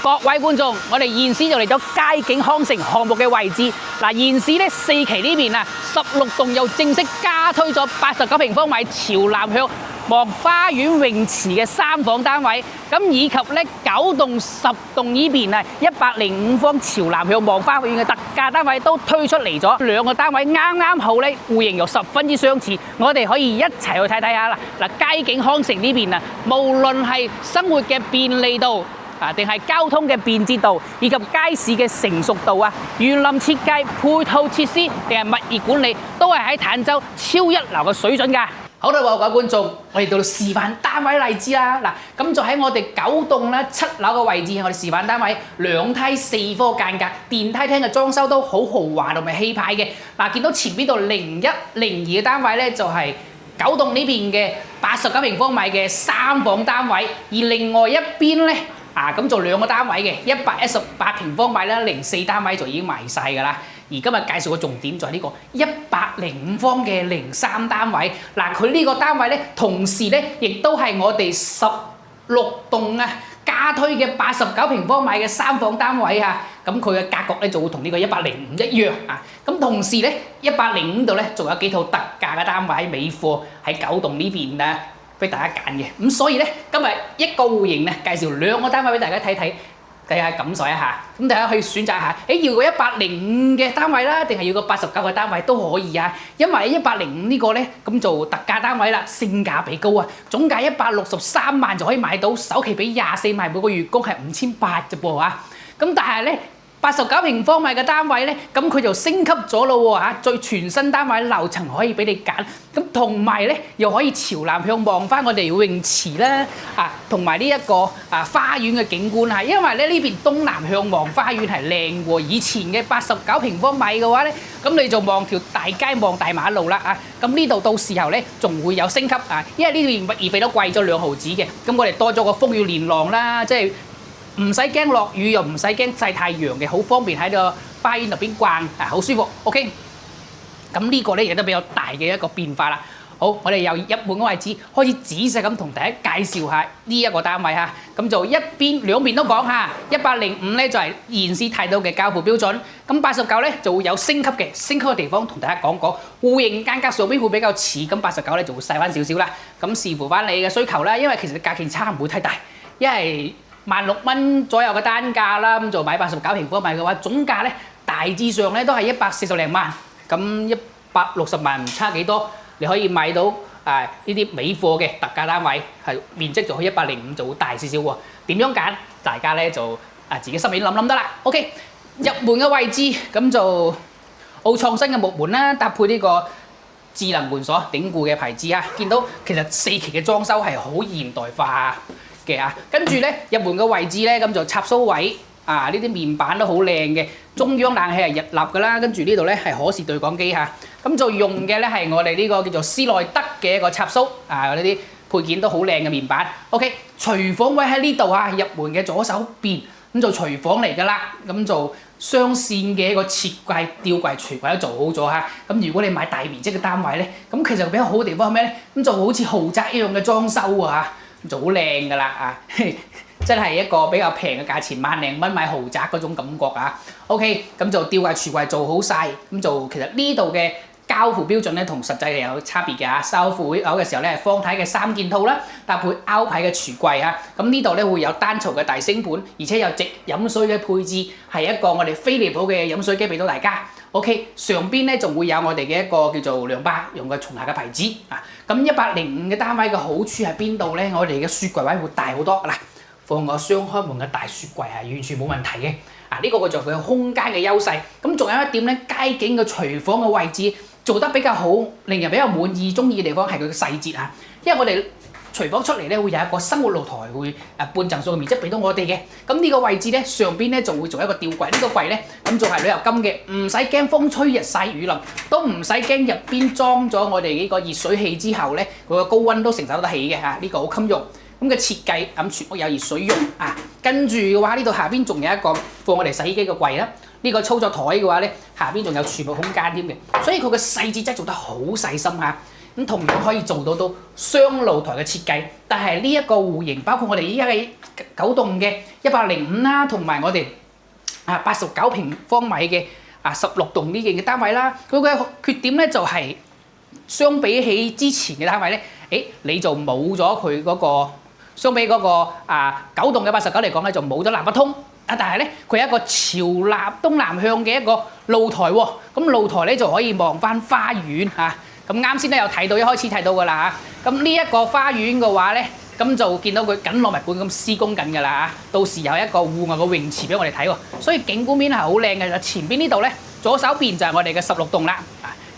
各位觀眾，我哋現時就嚟咗佳景康城項目嘅位置。嗱，現時咧4期呢邊啊，16棟又正式加推咗89平方米朝南向望花園泳池嘅3房單位，咁以及咧9棟10棟呢邊啊105方朝南向望花園嘅特價單位都推出嚟咗，兩個單位啱啱好咧戶型又十分之相似，我哋可以一齊去睇睇下啦。嗱，佳景康城呢邊啊，無論係生活嘅便利度，定係交通嘅便捷度，以及街市嘅成熟度啊，園林設計、配套設施定係物業管理，都係喺坦洲超一流嘅水準㗎。好啦，各位觀眾，我哋到示範單位例子啦。嗱，咁就喺我哋9棟咧7樓嘅位置，我哋示範單位2梯4科間隔，電梯廳嘅裝修都好豪華同埋氣派嘅。嗱，見到前邊度01、02嘅單位咧，就係9棟呢邊嘅89平方米嘅3房單位，而另外一邊咧。咁做2個單位嘅118平方米啦，04單位就已經賣晒㗎啦。而今日介紹嘅重點就係呢個105方嘅03單位。嗱，佢呢個單位咧，同時咧亦都係我哋16棟啊加推嘅89平方米嘅3房單位啊。咁佢嘅格局咧就會同呢個105一樣啊。咁同時咧105度咧仲有幾套特價嘅單位尾貨喺9棟呢邊啊。俾大家揀嘅，咁所以咧今日一個戶型咧介紹2個單位俾大家睇睇，睇下感受一下，咁大家可以選擇下，要個105嘅單位啦，定係要個89嘅單位都可以啊，因為105呢個咧咁做特價單位啦，性價比高啊，總價163萬就可以買到，首期俾24萬，每個月供係5800啫噃啊，咁但係咧。89平方米嘅單位咧，咁佢就升級咗咯喎嚇，最全新單位樓層可以俾你揀，咁同埋咧又可以朝南向望翻我哋泳池啦，同埋呢一個花園嘅景觀啊，因為咧呢邊東南向望花園係靚喎，以前嘅89平方米嘅話咧，咁你就望條大街望大馬路啦啊，咁呢度到時候咧仲會有升級啊，因為呢邊物業費都貴咗2毫子嘅，咁我哋多咗個風雨連廊啦，即係。唔使驚落雨，又唔使驚曬太陽嘅，好方便喺個花園入邊逛，好舒服。OK， 咁呢個咧亦都比較大嘅一個變化啦。好，我哋由入門嘅位置開始仔細咁同大家介紹下呢一個單位嚇。咁就兩邊都講下。105咧就係現時睇到嘅交付標準，咁89咧就會有升級嘅地方同大家講講。戶型間隔上邊會比較似，咁89咧就會細翻少少啦。咁視乎翻你嘅需求啦，因為其實價錢差唔會太大，因為16,000蚊左右嘅單價啦，咁就買89平方米嘅話，總價咧大致上咧都係140零萬，咁160萬唔差幾多，你可以買到呢啲尾貨嘅特價單位，係面積就可以105就會大少少喎。點樣揀？大家咧就自己心裏諗得啦。OK， 入門嘅位置咁就好創新嘅木門啦，搭配呢個智能門鎖頂固嘅牌子啊，見到其實4期嘅裝修係好現代化嘅啊，跟住咧入門嘅位置咧，咁就插蘇位呢啲面板都好靚嘅，中央冷氣係日立㗎啦，跟住呢度咧係可視對講機嚇，咁就用嘅咧係我哋呢個叫做施耐德嘅一個插蘇呢啲配件都好靚嘅面板。OK， 廚房位喺呢度啊，入門嘅左手邊咁就廚房嚟㗎啦，咁就雙線嘅一個設計，吊櫃、櫥櫃都做好咗嚇。咁如果你買大面積嘅單位咧，咁其實比較好嘅地方係咩咧？咁就好似豪宅一樣嘅裝修啊。就好靚㗎啦真係一個比較平嘅價錢，10,000零蚊買豪宅嗰種感覺啊。OK， 咁就吊櫃、櫥櫃做好晒，咁就其實呢度嘅交付標準咧同實際係有差別嘅嚇。收付樓嘅時候咧係方太嘅3件套啦，搭配凹牌嘅櫥櫃啊。咁呢度咧會有單槽嘅大星盤，而且有直飲水嘅配置，係一個我哋飛利浦嘅飲水機俾到大家。OK， 上邊咧仲會有我哋嘅一個叫做涼吧，用嘅松下嘅牌子啊。咁105嘅單位嘅好處係邊度咧？我哋嘅雪櫃位會大好多嗱，放個雙開門嘅大雪櫃係完全冇問題嘅。呢個就佢空間嘅優勢。咁仲有一點咧，佳景嘅廚房嘅位置做得比較好，令人比較滿意、中意嘅地方係佢嘅細節啊。因為我哋廚房出嚟咧會有一個生活露台，會半層數嘅面積俾到我哋嘅。咁呢個位置咧上邊咧就會做一個吊櫃，呢個櫃咧咁就係鋁合金嘅，唔使驚風吹日曬雨淋，都唔使驚入邊裝咗我哋呢個熱水器之後咧，佢個高溫都承受得起嘅嚇，呢個好襟用。咁嘅設計咁全屋有熱水用啊，跟住嘅話呢度下邊仲有一個放我哋洗衣機嘅櫃啦。呢個操作台嘅話咧，下邊仲有儲物空間添嘅，所以佢嘅細節真係做得好細心嚇。咁同樣可以做到雙露台嘅設計。但係呢一個戶型，包括我哋依家嘅9棟嘅105啦，同埋我哋89平方米嘅16棟呢件嘅單位啦，佢嘅缺點咧就係、相比起之前嘅單位咧，你就冇咗佢嗰個相比嗰個9棟嘅89嚟講咧，就冇咗南北通。但係咧，佢有一個朝南東南向嘅一個露台喎。咁露台咧就可以望翻花園嚇。咁啱先咧有睇到，一開始睇到㗎啦嚇。咁呢一個花園嘅話咧，咁就見到佢緊鑼密鼓咁施工緊㗎啦嚇。到時有一個戶外嘅泳池俾我哋睇喎。所以景觀面係好靚嘅。前邊呢度咧，左手邊就係我哋嘅16棟啦。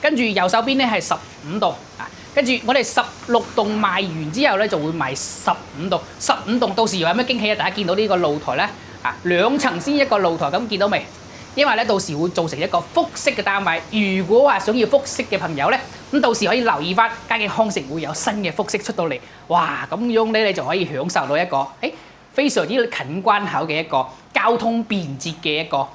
跟住右手邊咧係15棟。跟住我哋16棟賣完之後咧，就會賣15棟。15棟到時又有咩驚喜啊？大家見到呢個露台咧，2層先一個露台，咁見到未？因為咧到時會做成一個複式嘅單位。如果話想要複式嘅朋友咧，咁到時可以留意翻嘉景康城會有新嘅複式出到嚟。哇！咁樣咧你就可以享受到一個非常之近關口嘅一個交通便捷嘅一個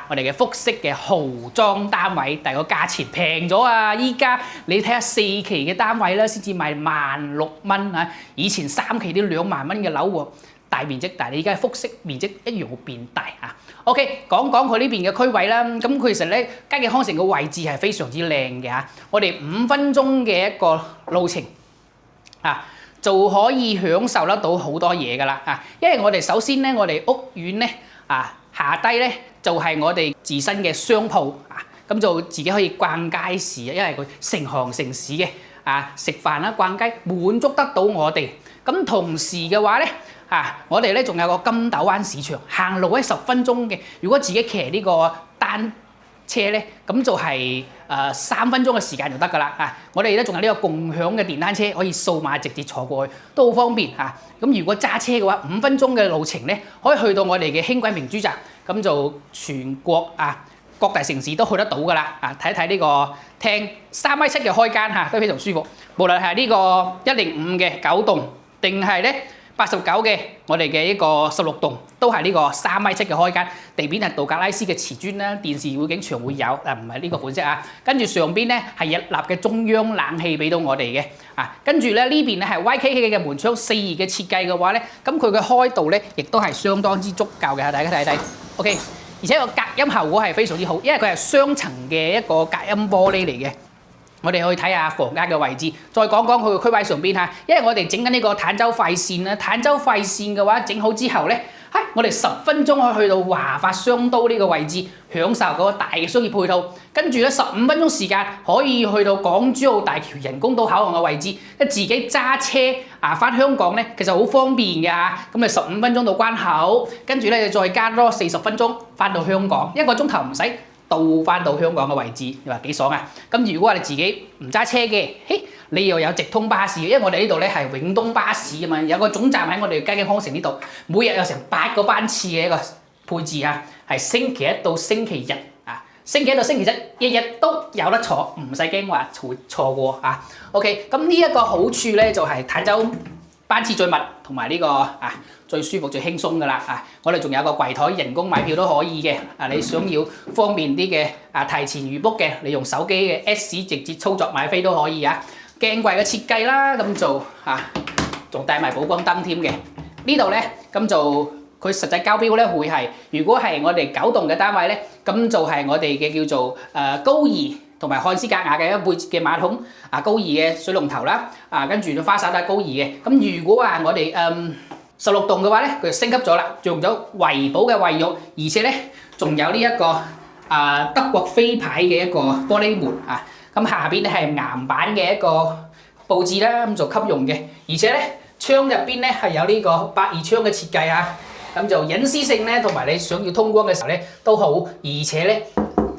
我哋嘅複式嘅豪裝單位，但係個價錢平咗啊！依家你睇下4期嘅單位啦，先至賣16,000蚊啊！以前3期都2萬蚊嘅樓喎，大面積，但係你而家複式面積一樣會變大啊！OK， 講講佢呢邊嘅區位啦。咁佢其實咧，嘉景康城嘅位置係非常之靚嘅嚇。我哋5分鐘嘅一個路程就可以享受得到好多嘢㗎啦嚇。因為我哋首先咧，我哋屋苑咧下低咧就係我哋自身嘅商鋪咁就自己可以逛街市啊，因為佢成行成市嘅食飯啦、逛街滿足得到我哋。咁同時嘅話咧我哋咧仲有個金斗灣市場，行路喺10分鐘嘅。如果自己騎呢個單車咧，咁就係3分鐘嘅時間就得㗎啦我哋咧仲有呢個共享嘅電單車，可以掃碼直接坐過去，都好方便咁如果揸車嘅話，5分鐘嘅路程咧，可以去到我哋嘅輕軌明珠站，咁就全國各大城市都去得到㗎啦睇一睇呢個廳3.7米嘅開間都非常舒服。無論係呢個105嘅9棟，定係咧89嘅我哋嘅一個16棟，都係呢個3.7米嘅開間，地面係杜格拉斯嘅瓷磚啦，電視匯景牆會有，唔係呢個款式跟住上邊咧係日立嘅中央冷氣俾到我哋嘅跟住咧呢邊咧係 YKK 嘅門窗4.2嘅設計嘅話咧，咁佢嘅開度咧亦都係相當之足夠嘅，大家睇一睇。OK， 而且個隔音效果係非常之好，因為佢係雙層嘅一個隔音玻璃嚟嘅。我哋去睇下房間嘅位置，再講講佢個區位上邊因為我哋整緊呢個坦洲快線啦，坦洲快線嘅話整好之後咧，我哋10分鐘可以去到華發商都呢個位置，享受嗰個大嘅商業配套。跟住咧15分鐘時間可以去到港珠澳大橋人工島口岸嘅位置，自己揸車翻香港咧，其實好方便嘅咁你15分鐘到關口，跟住咧再加多40分鐘翻到香港，1個鐘頭唔使。到翻到香港嘅位置，你話幾爽啊？咁如果我哋自己唔揸車嘅，你又有直通巴士，因為我哋呢度咧係永東巴士啊嘛，有個總站喺我哋嘉景康城呢度，每日有成8個班次嘅一個配置係星期一到星期日星期一到星期日日日都有得坐，唔使驚話會錯過OK， 咁呢一個好處咧就係坦洲班次最密，同埋呢個最舒服最輕鬆㗎啦我哋仲有個櫃台，人工買票都可以嘅你想要方便啲嘅提前預 book 嘅，你用手機嘅 S 直接操作買飛都可以鏡櫃嘅設計啦，咁就仲帶埋補光燈添嘅。呢度咧咁就佢實際交標咧會係，如果係我哋9棟嘅單位咧，咁就係我哋嘅叫做高儀同埋漢斯格雅嘅一背嘅馬桶高儀嘅水龍頭啦跟住花灑都係高儀嘅。咁如果話我哋16棟嘅話咧，佢就升級咗啦，用咗維寶嘅衛浴，而且咧仲有呢一個德國飛牌嘅一個玻璃門咁下邊咧係岩板嘅一個佈置啦，咁就吸用嘅，而且咧窗入邊咧係有呢個百葉窗嘅設計咁就隱私性咧，同埋你想要通光嘅時候咧都好，而且咧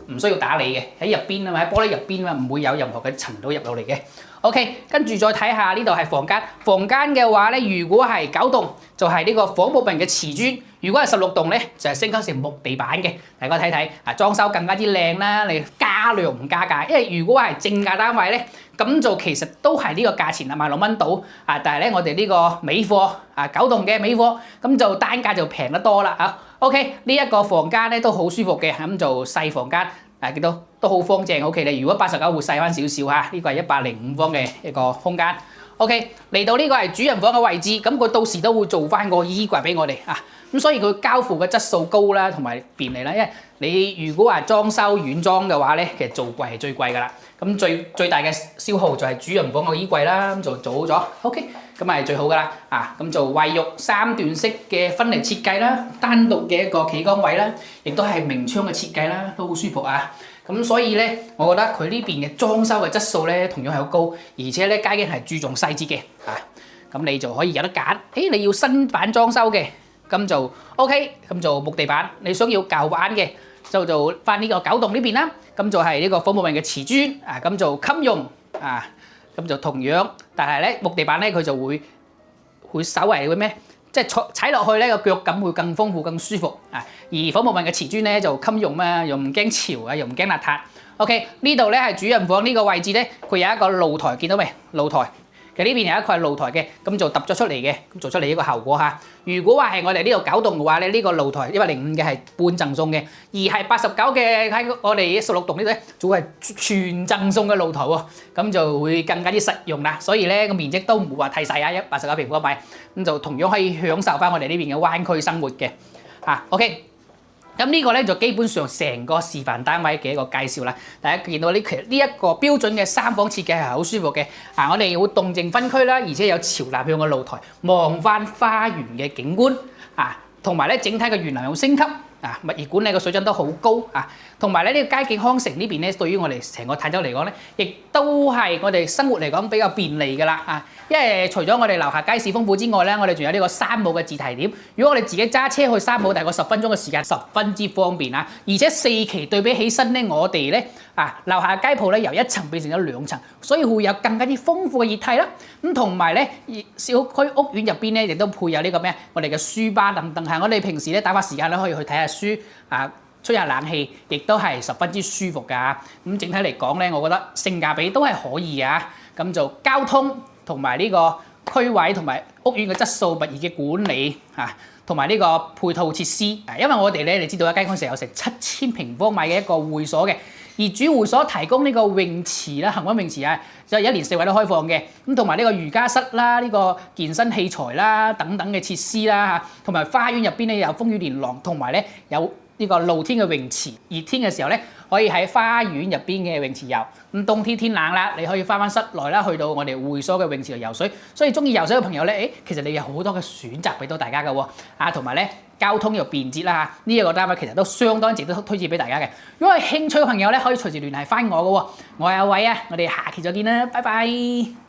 唔需要打理嘅，喺入邊喺玻璃入邊唔會有任何嘅塵土入到嚟嘅。OK， 跟住再睇下呢度係房間，房間嘅話咧，如果係9棟就係呢個仿木紋嘅瓷磚，如果係16棟咧就係升級成木地板嘅。大家睇睇裝修更加之靚啦，你加量唔加價，因為如果係正價單位咧，咁就其實都係呢個價錢萬6蚊到但係咧我哋呢個尾貨9棟嘅尾貨，咁就單價就平得多啦OK， 呢一個房間咧都好舒服嘅，咁就細房間。都好方正 OK 咧。如果89會細翻少少嚇，呢個係105方嘅一個空間。OK， 嚟到呢個係主人房嘅位置，咁佢到時都會做翻個衣櫃俾我哋啊。咁所以佢交付嘅質素高啦，同埋便利啦。因為你如果話裝修軟裝嘅話咧，其實做櫃係最貴噶啦。咁最大嘅消耗就係主人房個衣櫃啦，咁就做好咗 OK， 咁係最好噶啦。啊，咁就衛浴3段式嘅分離設計啦，單獨嘅一個企缸位啦，亦都係明窗嘅設計啦，都好舒服啊。咁所以咧，我覺得佢呢邊嘅裝修嘅質素咧，同樣係好高，而且咧，佳景係注重細節嘅啊。咁你就可以有得揀。你要新版裝修嘅，咁就 OK， 咁就木地板。你想要舊版嘅，就做翻呢個九洞呢邊啦。咁就係呢個火木紋嘅瓷磚啊，咁就襟用啊，咁就同樣，但係咧木地板咧佢就會稍為會咩？即係踩落去咧個腳感會更豐富、更舒服啊！而火木紋嘅瓷磚咧就襟用嘛，又唔驚潮啊，又唔驚邋遢。OK， 呢度咧係主人房呢個位置咧，佢有一個露台，見到未？露台。其實呢邊有一塊露台嘅，咁就揼咗出嚟嘅，咁做出嚟呢個效果嚇。如果話係我哋呢度9棟嘅話咧，呢個露台105嘅係半贈送嘅，而係89嘅喺我哋16棟呢度咧，仲係全贈送嘅露台喎，咁就會更加之實用啦。所以咧個面積都唔會話太細啊，89平方米，咁就同樣可以享受翻我哋呢邊嘅灣區生活嘅嚇。OK。咁呢個咧就基本上成個示範單位嘅一個介紹啦。大家見到其實呢一個標準嘅3房設計係好舒服嘅。我哋會動靜分區啦，而且有朝南向嘅露台，望翻花園嘅景觀同埋咧整體嘅園林有升級物業管理嘅水準都好高同埋咧呢個佳景康城呢邊咧，對於我哋成個泰州嚟講咧，亦都係我哋生活嚟講比較便利㗎啦因為除咗我哋樓下街市豐富之外咧，我哋仲有呢個山姆嘅自提點。如果我哋自己揸車去山姆，大概10分鐘嘅時間，十分之方便而且4期對比起身咧，我哋咧樓下街鋪咧由1層變成咗2層，所以會有更加之豐富嘅熱體啦。咁同埋咧，小區屋苑入邊咧亦都配有呢個咩？我哋嘅書吧等等我哋平時咧打發時間咧可以去睇下書吹下冷氣，亦都係十分之舒服㗎。咁整體嚟講咧，我覺得性價比都係可以咁就交通同埋呢個區位同埋屋苑嘅質素、物業嘅管理同埋呢個配套設施因為我哋咧，你知道佳景康城有成7000平方米嘅一個會所嘅，而主會所提供呢個泳池啦、恆溫泳池就係1年4季都開放嘅。咁同埋呢個瑜伽室啦、呢個健身器材啦等等嘅設施啦同埋花園入邊咧有風雨連廊，同埋咧有呢個露天嘅泳池，熱天嘅時候咧可以喺花園入邊嘅泳池游。咁冬天天冷啦，你可以翻室內啦，去到我哋會所嘅泳池度游水。所以中意游水嘅朋友咧，其實你有好多嘅選擇俾到大家嘅喎。同埋咧交通又便捷啦呢一個單位其實都相當值得推薦俾大家嘅。如果係興趣嘅朋友咧，可以隨時聯繫翻我嘅喎。我係阿偉我哋下期再見啦，拜拜。